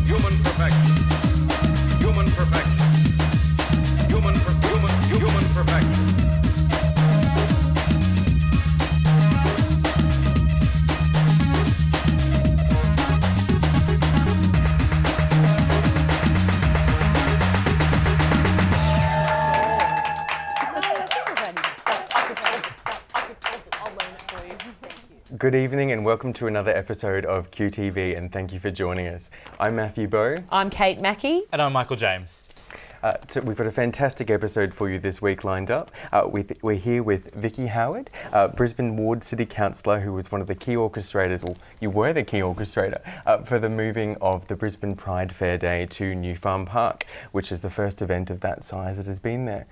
Human perfection. Human perfection. Human perfection. Good evening and welcome to another episode of QTV, and thank you for joining us. I'm Matthew Bowe. I'm Kate Mackey. And I'm Michael James. So we've got a fantastic episode for you this week lined up. We're here with Vicki Howard, Brisbane Ward City Councillor, who was one of the key orchestrators, or you were the key orchestrator, for the moving of the Brisbane Pride Fair Day to New Farm Park, which is the first event of that size that has been there.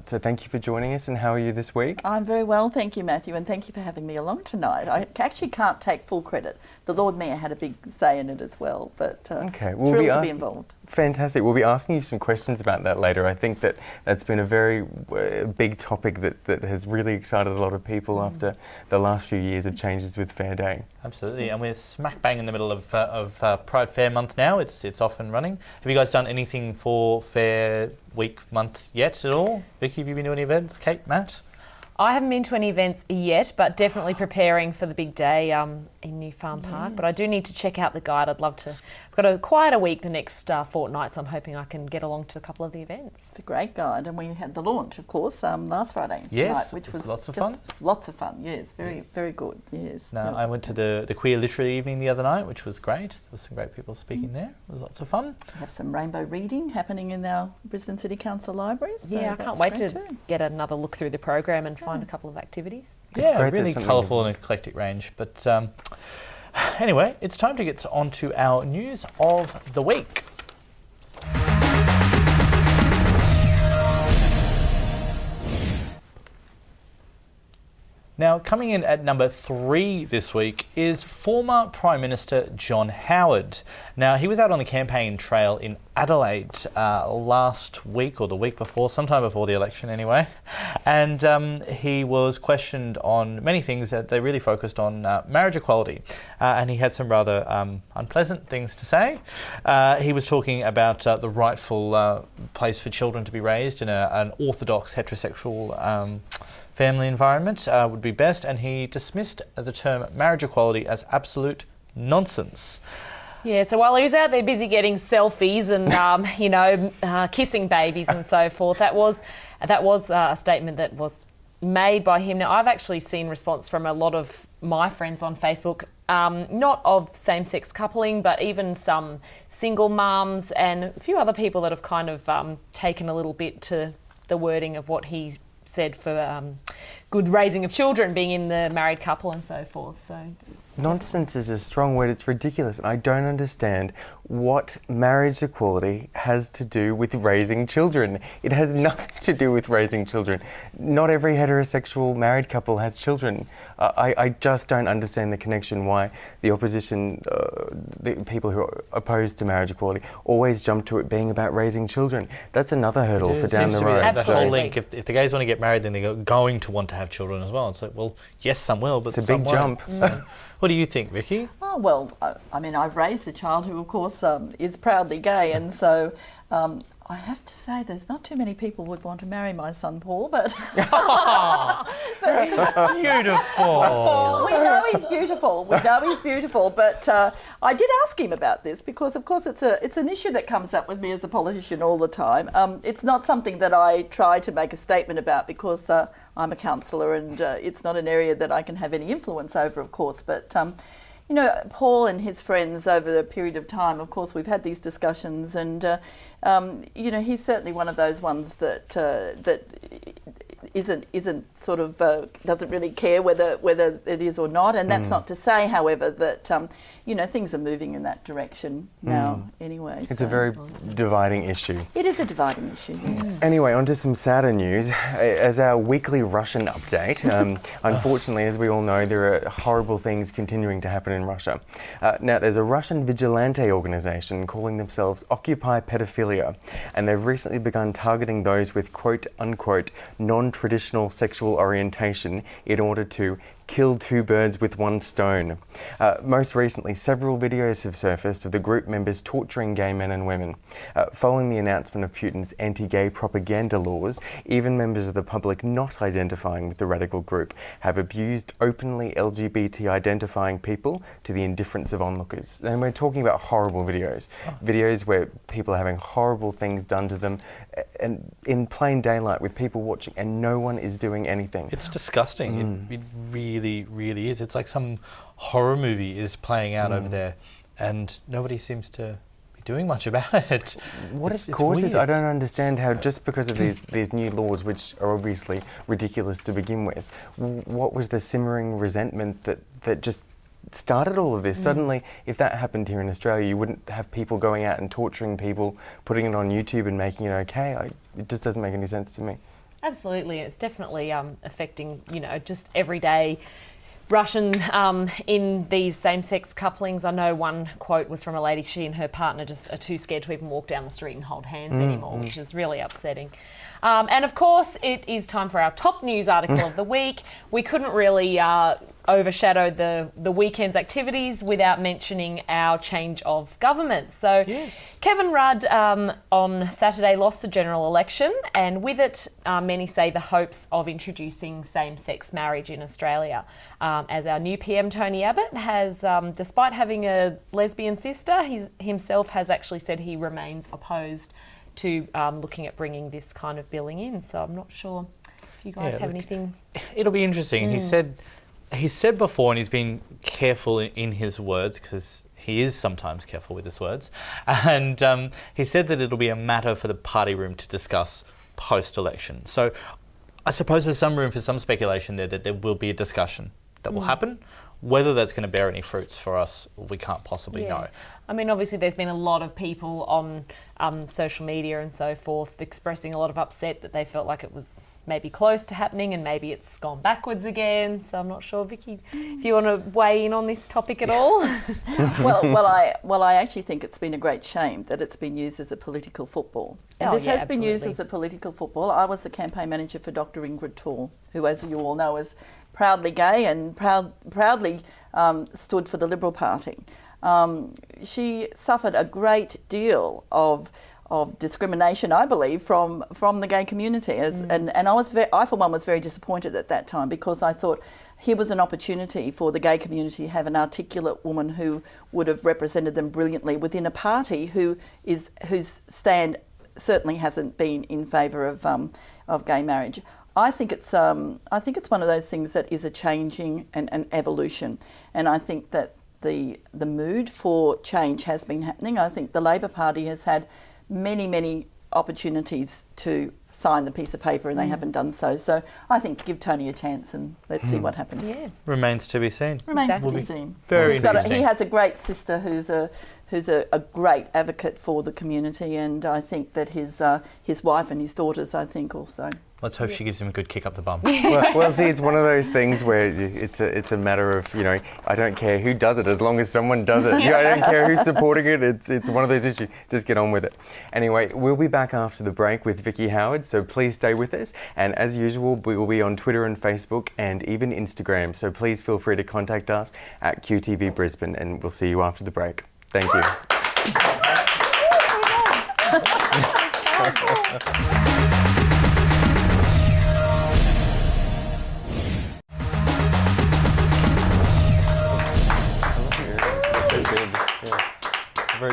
So thank you for joining us, and how are you this week? I'm very well, thank you, Matthew, and thank you for having me along tonight. I actually can't take full credit. The Lord Mayor had a big say in it as well, but thrilled to be involved. Fantastic. We'll be asking you some questions about that later. I think that's been a very big topic that has really excited a lot of people after the last few years of changes with Fair Day. Absolutely, and we're smack bang in the middle of Pride Fair month now. It's off and running. Have you guys done anything for Fair Week month yet at all? Vicki, have you been to any events? Kate, Matt? I haven't been to any events yet, but definitely preparing for the big day in New Farm Park. But I do need to check out the guide. I'd love to. I've got quite a week the next fortnight, so I'm hoping I can get along to a couple of the events. It's a great guide, and we had the launch, of course, last Friday night, which was lots of fun. Lots of fun, yes, very good, yes. No, I went to the Queer Literary Evening the other night, which was great. There was some great people speaking there. It was lots of fun. We have some rainbow reading happening in our Brisbane City Council libraries. So yeah, I can't wait to get another look through the program and find a couple of activities. Yeah, really colourful and eclectic range. But anyway, it's time to get on to our news of the week. Now, coming in at number 3 this week is former Prime Minister John Howard. Now, he was out on the campaign trail in Adelaide last week, or the week before, sometime before the election anyway, and he was questioned on many things that they really focused on marriage equality, and he had some rather unpleasant things to say. He was talking about the rightful place for children to be raised in an orthodox heterosexual family environment would be best, and he dismissed the term marriage equality as absolute nonsense. Yeah, so while he was out there busy getting selfies and kissing babies and so forth, that was a statement that was made by him. Now, I've actually seen response from a lot of my friends on Facebook, not of same-sex coupling, but even some single mums and a few other people that have kind of taken a little bit to the wording of what he said for good raising of children, being in the married couple and so forth. So nonsense is a strong word. It's ridiculous. I don't understand what marriage equality has to do with raising children. It has nothing to do with raising children. Not every heterosexual married couple has children. I just don't understand the connection why the opposition, the people who are opposed to marriage equality, always jump to it being about raising children. That's another hurdle for down the road. That's the whole link. If the gays want to get married, then they're going to want to have children as well. It's like, well, yes, some will, but it's a big jump. So, what do you think, Vicki? Oh, well, I mean, I've raised a child who, of course, is proudly gay, and so I have to say there's not too many people would want to marry my son, Paul, but... Beautiful! We know he's beautiful, but I did ask him about this because, of course, it's an issue that comes up with me as a politician all the time. It's not something that I try to make a statement about because I'm a councillor and it's not an area that I can have any influence over, of course, but... you know, Paul and his friends over the period of time, of course, we've had these discussions, and you know, he's certainly one of those ones that that isn't sort of doesn't really care whether it is or not, and that's not to say, however, that you know, things are moving in that direction now. Anyway, it's a very dividing issue. It is a dividing issue. Yes. Anyway, on to some sadder news. As our weekly Russian update, unfortunately, as we all know, there are horrible things continuing to happen in Russia. Now, there's a Russian vigilante organisation calling themselves Occupy Pedophilia, and they've recently begun targeting those with quote-unquote non-traditional sexual orientation in order to kill two birds with one stone. Most recently, several videos have surfaced of the group members torturing gay men and women. Following the announcement of Putin's anti-gay propaganda laws, even members of the public not identifying with the radical group have abused openly LGBT identifying people to the indifference of onlookers. And we're talking about horrible videos. Videos where people are having horrible things done to them and in plain daylight with people watching and no one is doing anything. It's disgusting. It really, really is. It's like some horror movie is playing out over there and nobody seems to be doing much about it. What it causes, I don't understand how just because of these new laws, which are obviously ridiculous to begin with, what was the simmering resentment that just started all of this? Suddenly, if that happened here in Australia, you wouldn't have people going out and torturing people, putting it on YouTube and making it okay. It just doesn't make any sense to me. Absolutely, it's definitely affecting, just everyday Russian in these same-sex couplings. I know one quote was from a lady, she and her partner just are too scared to even walk down the street and hold hands anymore, which is really upsetting. And of course, it is time for our top news article of the week. We couldn't really overshadow the weekend's activities without mentioning our change of government. So Kevin Rudd on Saturday lost the general election, and with it, many say the hopes of introducing same-sex marriage in Australia. As our new PM, Tony Abbott, has, despite having a lesbian sister, himself has actually said he remains opposed to looking at bringing this kind of billing in. So I'm not sure if you guys have anything. It'll be interesting. He said before, and he's been careful in his words because he is sometimes careful with his words, and he said that it'll be a matter for the party room to discuss post-election. So I suppose there's some room for some speculation there that there will be a discussion that will happen. Whether that's going to bear any fruits for us, we can't possibly know. I mean, obviously there's been a lot of people on social media and so forth expressing a lot of upset that they felt like it was maybe close to happening and maybe it's gone backwards again. So I'm not sure, Vicky, if you want to weigh in on this topic at all. Well, I actually think it's been a great shame that it's been used as a political football. And this has been used as a political football. I was the campaign manager for Dr. Ingrid Tall, who, as you all know, is proudly gay and proudly stood for the Liberal Party. She suffered a great deal of discrimination, I believe, from the gay community. And I for one was very disappointed at that time because I thought here was an opportunity for the gay community to have an articulate woman who would have represented them brilliantly within a party whose stand certainly hasn't been in favour of gay marriage. I think it's one of those things that is a changing and an evolution, and I think that the mood for change has been happening. I think the Labor Party has had many opportunities to sign the piece of paper and they haven't done so. So I think give Tony a chance and let's see what happens. Yeah. Remains to be seen. Remains to be seen. Very interesting. He has a great sister who's a great advocate for the community, and I think that his wife and his daughters, I think, also. Let's hope she gives him a good kick up the bum. Well, see, it's one of those things where it's a matter of, I don't care who does it as long as someone does it. I don't care who's supporting it. It's one of those issues. Just get on with it. Anyway, we'll be back after the break with Vicki Howard, so please stay with us. And as usual, we will be on Twitter and Facebook and even Instagram. So please feel free to contact us at QTV Brisbane, and we'll see you after the break. Thank you.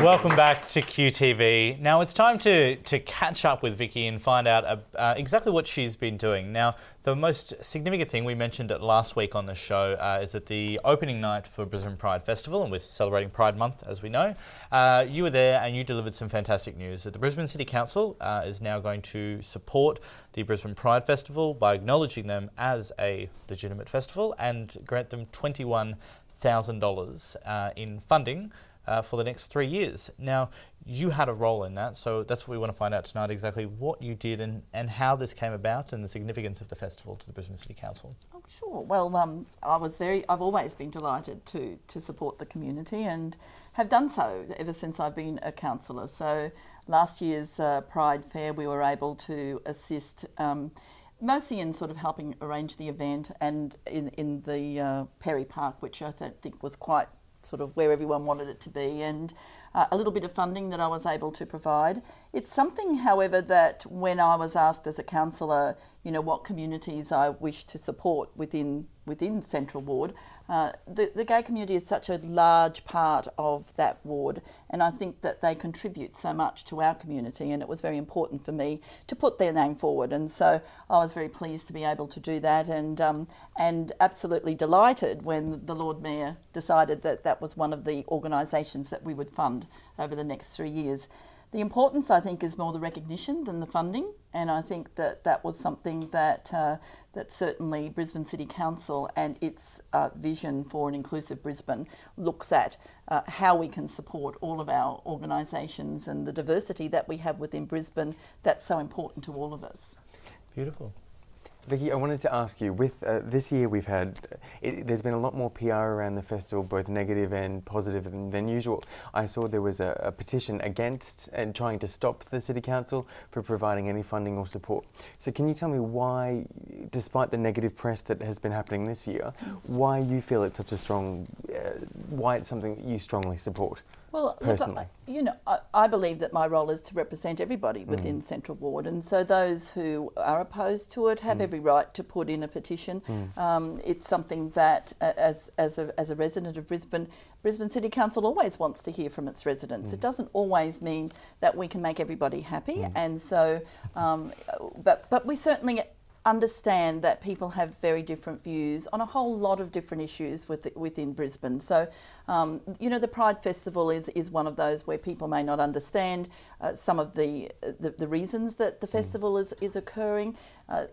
Welcome back to QTV. Now it's time to catch up with Vicki and find out exactly what she's been doing. Now, the most significant thing we mentioned it last week on the show is that the opening night for Brisbane Pride Festival, and we're celebrating Pride Month, as we know, you were there and you delivered some fantastic news that the Brisbane City Council is now going to support the Brisbane Pride Festival by acknowledging them as a legitimate festival and grant them $21,000 in funding for the next 3 years. Now, you had a role in that, so that's what we want to find out tonight, exactly what you did and how this came about and the significance of the festival to the Brisbane City Council. Oh, sure. Well, I've always been delighted to support the community and have done so ever since I've been a councillor. So last year's Pride Fair, we were able to assist mostly in sort of helping arrange the event and in the Perry Park, which I think was quite sort of where everyone wanted it to be, and a little bit of funding that I was able to provide. It's something, however, that when I was asked as a councillor, what communities I wish to support within Central Ward, the gay community is such a large part of that ward, and I think that they contribute so much to our community, and it was very important for me to put their name forward, and so I was very pleased to be able to do that, and absolutely delighted when the Lord Mayor decided that that was one of the organisations that we would fund over the next 3 years. The importance, I think, is more the recognition than the funding, and I think that that was something that that certainly Brisbane City Council and its vision for an inclusive Brisbane looks at how we can support all of our organisations and the diversity that we have within Brisbane that's so important to all of us. Beautiful. Vicki, I wanted to ask you, with this year we've had, there's been a lot more PR around the festival, both negative and positive than usual. I saw there was a petition against and trying to stop the City Council for providing any funding or support. So can you tell me why, despite the negative press that has been happening this year, why you feel it's such a strong, why it's something that you strongly support? Well, personally, I believe that my role is to represent everybody within Central Ward, and so those who are opposed to it have every right to put in a petition. It's something that, as a resident of Brisbane, Brisbane City Council always wants to hear from its residents. It doesn't always mean that we can make everybody happy, and so, but we certainly understand that people have very different views on a whole lot of different issues within Brisbane. So, the Pride Festival is one of those where people may not understand some of the reasons that the festival is occurring.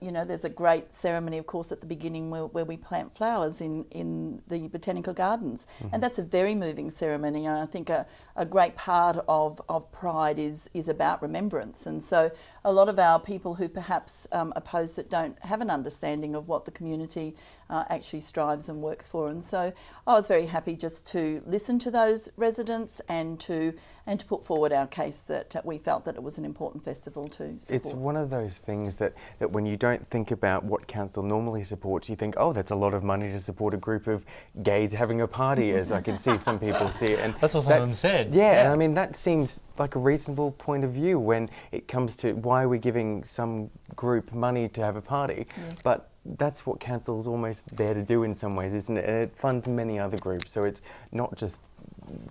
There's a great ceremony, of course, at the beginning where we plant flowers in the botanical gardens, and that's a very moving ceremony. And I think a great part of Pride is about remembrance. And so, a lot of our people who perhaps oppose it don't have an understanding of what the community actually strives and works for. And so, I was very happy just to listen to those residents and to put forward our case that we felt that it was an important festival to support. It's one of those things that when you don't think about what council normally supports, you think, oh, that's a lot of money to support a group of gays having a party, as I can see some people see it. And that's what some of them said. Yeah, and I mean, that seems like a reasonable point of view when it comes to why we're giving some group money to have a party. Yeah. But that's what council's almost there to do in some ways, isn't it? And it funds many other groups, so it's not just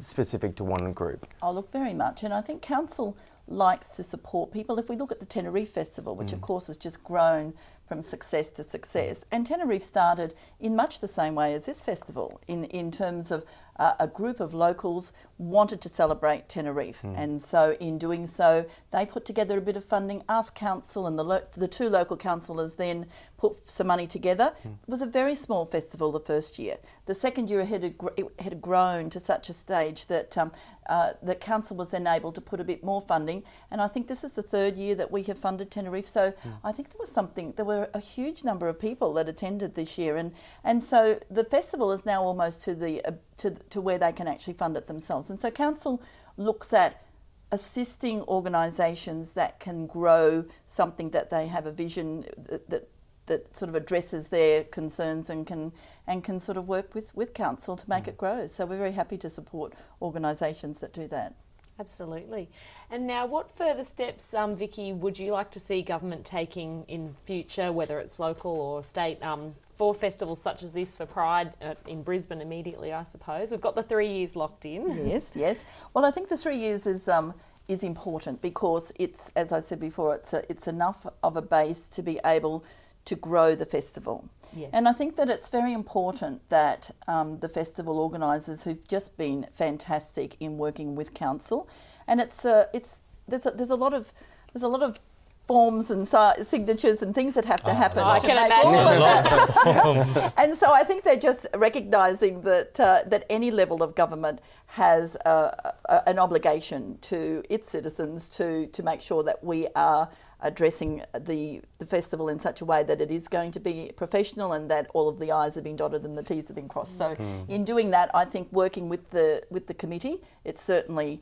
specific to one group. Oh, look, very much. And I think council likes to support people. If we look at the Tenerife Festival, which of course has just grown from success to success, and Tenerife started in much the same way as this festival, in terms of a group of locals wanted to celebrate Tenerife, and so in doing so they put together a bit of funding, asked council, and the two local councillors then put some money together. It was a very small festival the first year. The second year it had grown to such a stage that the council was then able to put a bit more funding, and I think this is the third year that we have funded Tenerife. So I think there were a huge number of people that attended this year, and so the festival is now almost to where they can actually fund it themselves. And so council looks at assisting organisations that can grow something that they have a vision that sort of addresses their concerns and can sort of work with council to make it grow. So we're very happy to support organisations that do that. Absolutely. And now, what further steps, Vicki, would you like to see government taking in future, whether it's local or state, for festivals such as this, for Pride in Brisbane immediately, I suppose? We've got the 3 years locked in. Yes. Well, I think the 3 years is important because it's, as I said before, it's enough of a base to be able to grow the festival. Yes. And I think that it's very important that the festival organisers, who've just been fantastic in working with council, and there's a lot of forms and signatures and things that have to happen. I can imagine. And so I think they're just recognising that any level of government has an obligation to its citizens to make sure that we are addressing the festival in such a way that it is going to be professional and that all of the I's have been dotted and the T's have been crossed. So in doing that, I think working with the committee, it's certainly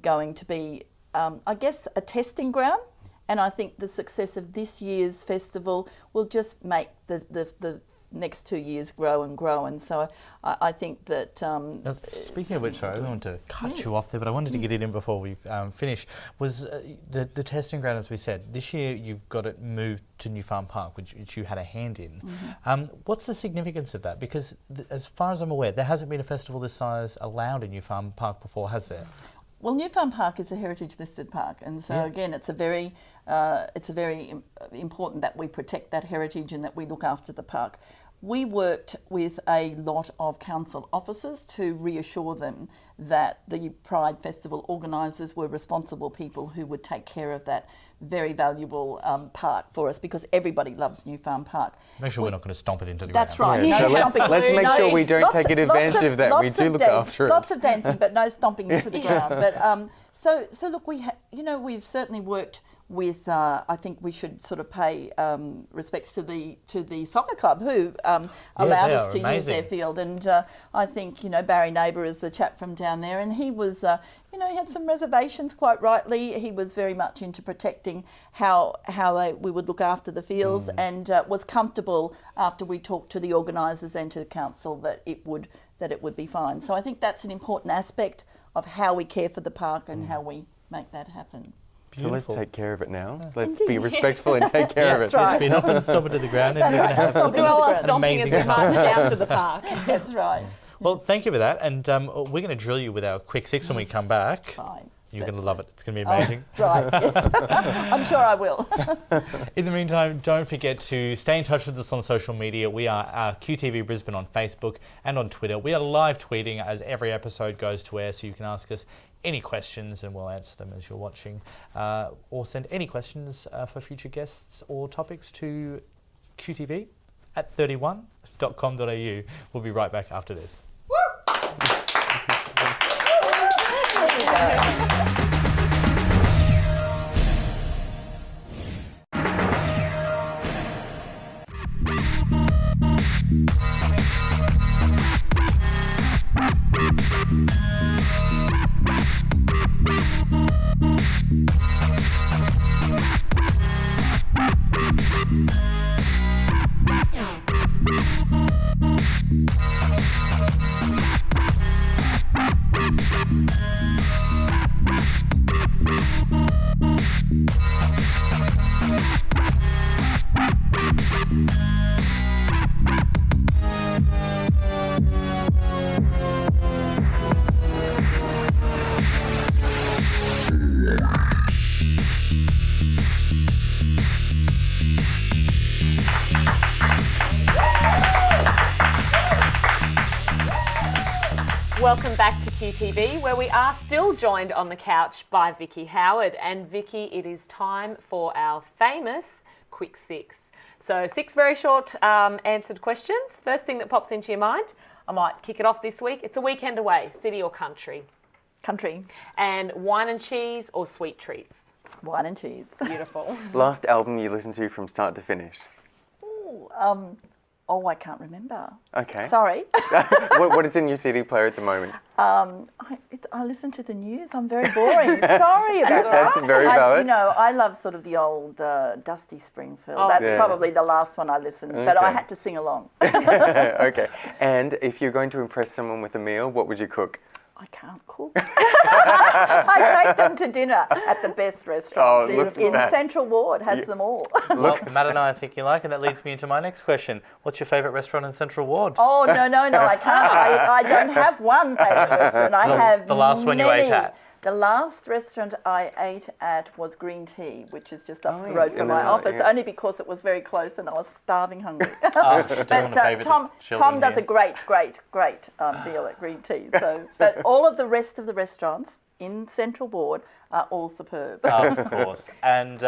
going to be, I guess, a testing ground. And I think the success of this year's festival will just make the next 2 years grow and grow. And so I think that... Now, speaking of which, sorry, I don't want to cut you off there, but I wanted to get it in before we finish, was the testing ground, as we said. This year you've got it moved to New Farm Park, which you had a hand in. What's the significance of that? Because as far as I'm aware, there hasn't been a festival this size allowed in New Farm Park before, has there? Well, New Farm Park is a heritage listed park, and so again, it's a very important that we protect that heritage and that we look after the park. We worked with a lot of council officers to reassure them that the Pride Festival organisers were responsible people who would take care of that very valuable park for us, because everybody loves New Farm Park. Make sure we're not going to stomp it into the That's ground. right. Yeah, No so stomping. let's make sure we don't take advantage of that. We do look after it. Lots of dancing, but no stomping into the ground. But so look, we've certainly worked with. I think we should sort of pay respects to the soccer club who allowed us to use their field. And I think Barry Neighbour is the chap from down there, and he was he had some reservations, quite rightly. He was very much into protecting how we would look after the fields, and was comfortable after we talked to the organisers and to the council that it would be fine. So I think that's an important aspect of how we care for the park and how we make that happen. So let's take care of it now. Let's be respectful and take care of it. That's right. We're not going to stomp it to the ground. And you're going to have We'll do all our An stomping as amazing we march down to the park. That's right. Well, thank you for that. And we're going to drill you with our quick six when we come back. Fine. You're going to love it. It's going to be amazing. Right, yes. I'm sure I will. In the meantime, don't forget to stay in touch with us on social media. We are QTV Brisbane on Facebook and on Twitter. We are live tweeting as every episode goes to air, so you can ask us any questions and we'll answer them as you're watching. Or send any questions for future guests or topics to qtv@31.com.au. We'll be right back after this. Welcome back to QTV, where we are still joined on the couch by Vicki Howard. And Vicki, it is time for our famous Quick Six. So 6 very short answered questions. First thing that pops into your mind, I might kick it off this week. It's a weekend away, city or country? Country. And wine and cheese or sweet treats? Wine and cheese. Beautiful. Last album you listened to from start to finish? Ooh, I can't remember. Okay. Sorry. What is in your CD player at the moment? I listen to the news. I'm very boring. Sorry about that. That's very valid. I love sort of the old Dusty Springfield. Oh, That's yeah. probably the last one I listened, but I Okay. had to sing along. Okay. And if you're going to impress someone with a meal, what would you cook? I can't cook. I take them to dinner at the best restaurants look at in that. Central Ward. Has them all. Well, Matt and I think you like, and that leads me into my next question. What's your favourite restaurant in Central Ward? Oh, no, I can't. I don't have one favourite restaurant. I have the last one you ate many. at? The last restaurant I ate at was Green Tea, which is just up the road yes, from my yeah, office, yeah. only because it was very close and I was starving hungry. Don't want to favour the Tom children does here. a great deal at Green Tea. So, but all of the rest of the restaurants in Central Ward are all superb. Of course. And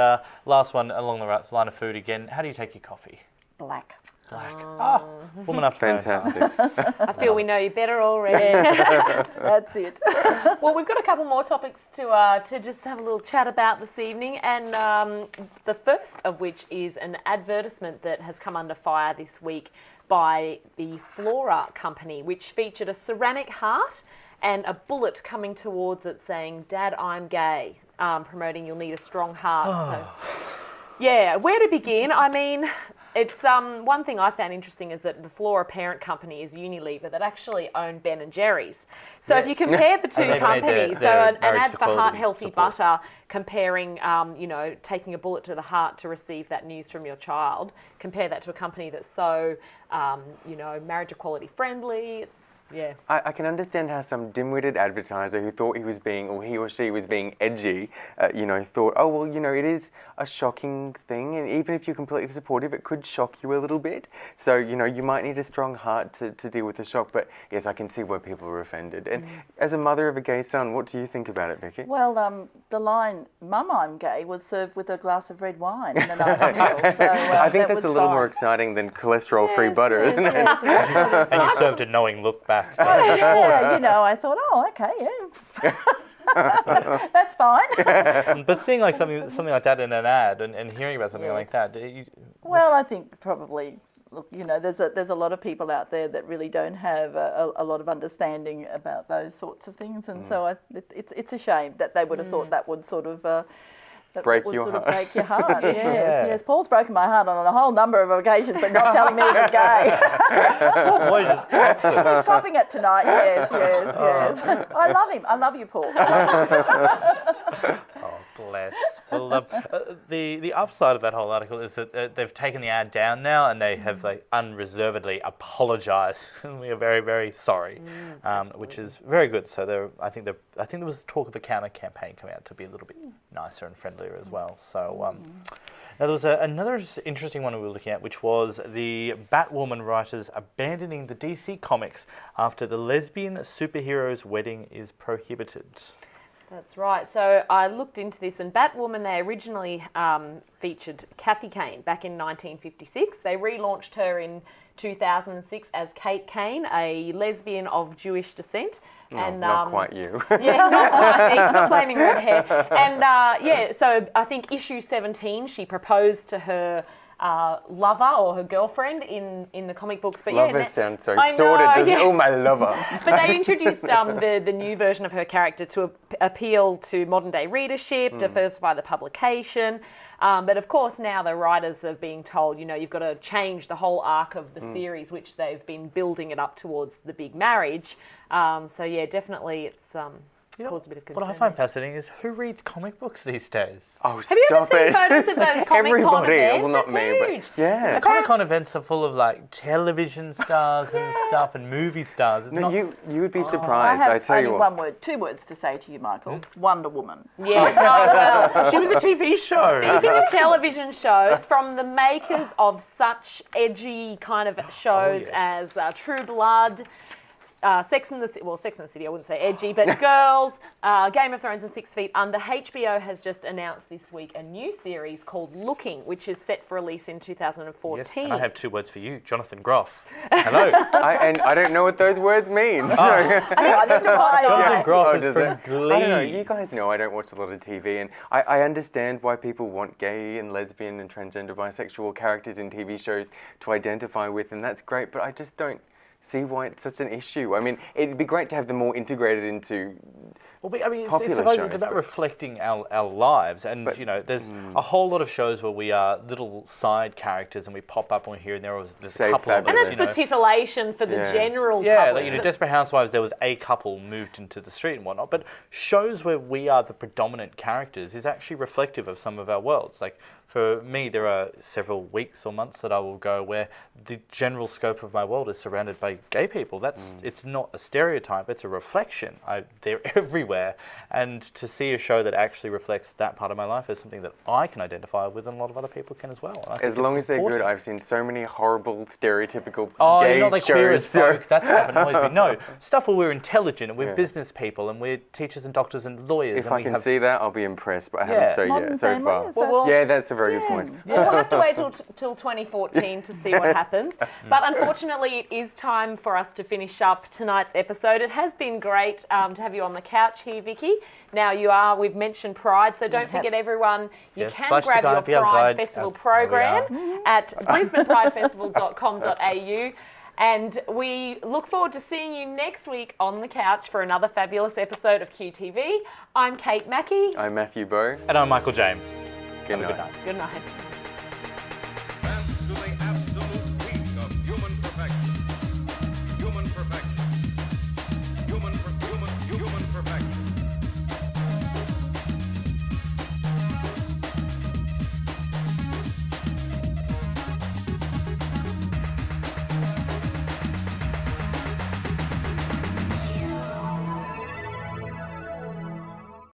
last one, along the line of food again, how do you take your coffee? Black. Black. Woman after my own heart. Fantastic. I feel we know you better already. Yeah, that's it. Well, we've got a couple more topics to just have a little chat about this evening, and the first of which is an advertisement that has come under fire this week by the Flora company, which featured a ceramic heart and a bullet coming towards it saying, "Dad, I'm gay." promoting You'll Need a Strong Heart. So, yeah, where to begin? I mean, it's one thing I found interesting is that the Flora parent company is Unilever that actually own Ben and Jerry's. So if you compare the two companies, so an ad for Heart Healthy Butter comparing, taking a bullet to the heart to receive that news from your child, compare that to a company that's so, marriage equality friendly. Yeah. I can understand how some dim-witted advertiser who thought he was being, or he or she was being edgy, thought, oh, well, it is a shocking thing, and even if you're completely supportive, it could shock you a little bit. So, you might need a strong heart to deal with the shock, but yes, I can see why people are offended. And as a mother of a gay son, what do you think about it, Vicky? Well, the line, Mum, I'm gay, was served with a glass of red wine and a nice meal. So, I think that that's was a little fine. more exciting than cholesterol-free butter, isn't it? Yes. And you served a knowing look back. Yeah, I thought, oh, okay, yeah. That's fine. But seeing like something like that in an ad and hearing about something like that, Well, I think probably, look, there's a lot of people out there that really don't have a lot of understanding about those sorts of things, and so it's a shame that they would have thought that would sort of break would your sort of heart. break your heart. Yes. Paul's broken my heart on a whole number of occasions, but not telling me he was gay. poor boy just tops it. He's copping it tonight. Yes. I love him. I love you, Paul. Oh, bless. Well, the upside of that whole article is that they've taken the ad down now and they have unreservedly apologised. We are very, very sorry, which is very good. So I think there was talk of a counter campaign coming out to be a little bit nicer and friendlier as well. So now there was another interesting one we were looking at, which was the Batwoman writers abandoning the DC comics after the lesbian superhero's wedding is prohibited. That's right. So I looked into this, and Batwoman, they originally featured Kathy Kane back in 1956. They relaunched her in 2006 as Kate Kane, a lesbian of Jewish descent. And, not quite you. Yeah, not quite. He's not claiming red hair. And so I think issue 17, she proposed to her lover or her girlfriend in the comic books. But Lover sounds so sordid, doesn't it? Oh, my lover. But they introduced the new version of her character to appeal to modern day readership, diversify the publication. But of course now the writers are being told, you've got to change the whole arc of the series, which they've been building it up towards the big marriage. So yeah, definitely it's caused a bit of concern. What I find fascinating is who reads comic books these days? Oh, Have you ever stop seen it. photos of those Comic Con Everybody. events? Well, not It's me, huge. but yeah. The Comic Con events are full of television stars and stuff and movie stars. It's No, not- you would be I surprised. have I tell only you what. two words to say to you, Michael. Wonder Woman. Yes, oh, well, She was a TV show. speaking of television shows, from the makers of such edgy kind of shows yes. as True Blood, Sex and the City, I wouldn't say edgy, but Girls, Game of Thrones and 6 Feet Under, HBO has just announced this week a new series called Looking, which is set for release in 2014. Yes, and I have two words for you, Jonathan Groff. Hello. And I don't know what those words mean. So. Jonathan Groff is does from it? Glee. I don't know. You guys know I don't watch a lot of TV, and I understand why people want gay and lesbian and transgender bisexual characters in TV shows to identify with, and that's great, but I just don't see why it's such an issue. I mean, it'd be great to have them more integrated into It's about reflecting our lives, and there's a whole lot of shows where we are little side characters and we pop up on here and there's a Say couple of us. And it's for titillation for the general public. like, Desperate Housewives, there was a couple moved into the street and whatnot, but shows where we are the predominant characters is actually reflective of some of our worlds. Like, for me, there are several weeks or months that I will go where the general scope of my world is surrounded by gay people. It's not a stereotype, it's a reflection. They're everywhere. And to see a show that actually reflects that part of my life is something that I can identify with, and a lot of other people can as well. As long as they're good. I've seen so many horrible, stereotypical gay like shows. Queer as folk. That stuff annoys me. No, stuff where we're intelligent and we're business people and we're teachers and doctors and lawyers. If and I can see that, I'll be impressed, but I haven't Modern so family, far. is that- Well, Yeah, that's a very good point. Well, we'll have to wait till 2014 to see what happens. But unfortunately, it is time for us to finish up tonight's episode. It has been great to have you on the couch here, Vicky. Now we've mentioned Pride, so don't forget everyone, you Yes, can flash the grab your guide, be our Pride guide. Festival There we are. program at brisbanepridefestival.com.au. And we look forward to seeing you next week on the couch for another fabulous episode of QTV. I'm Kate Mackey. I'm Matthew Bowe. And I'm Michael James. Good Have a night. good night. Good night.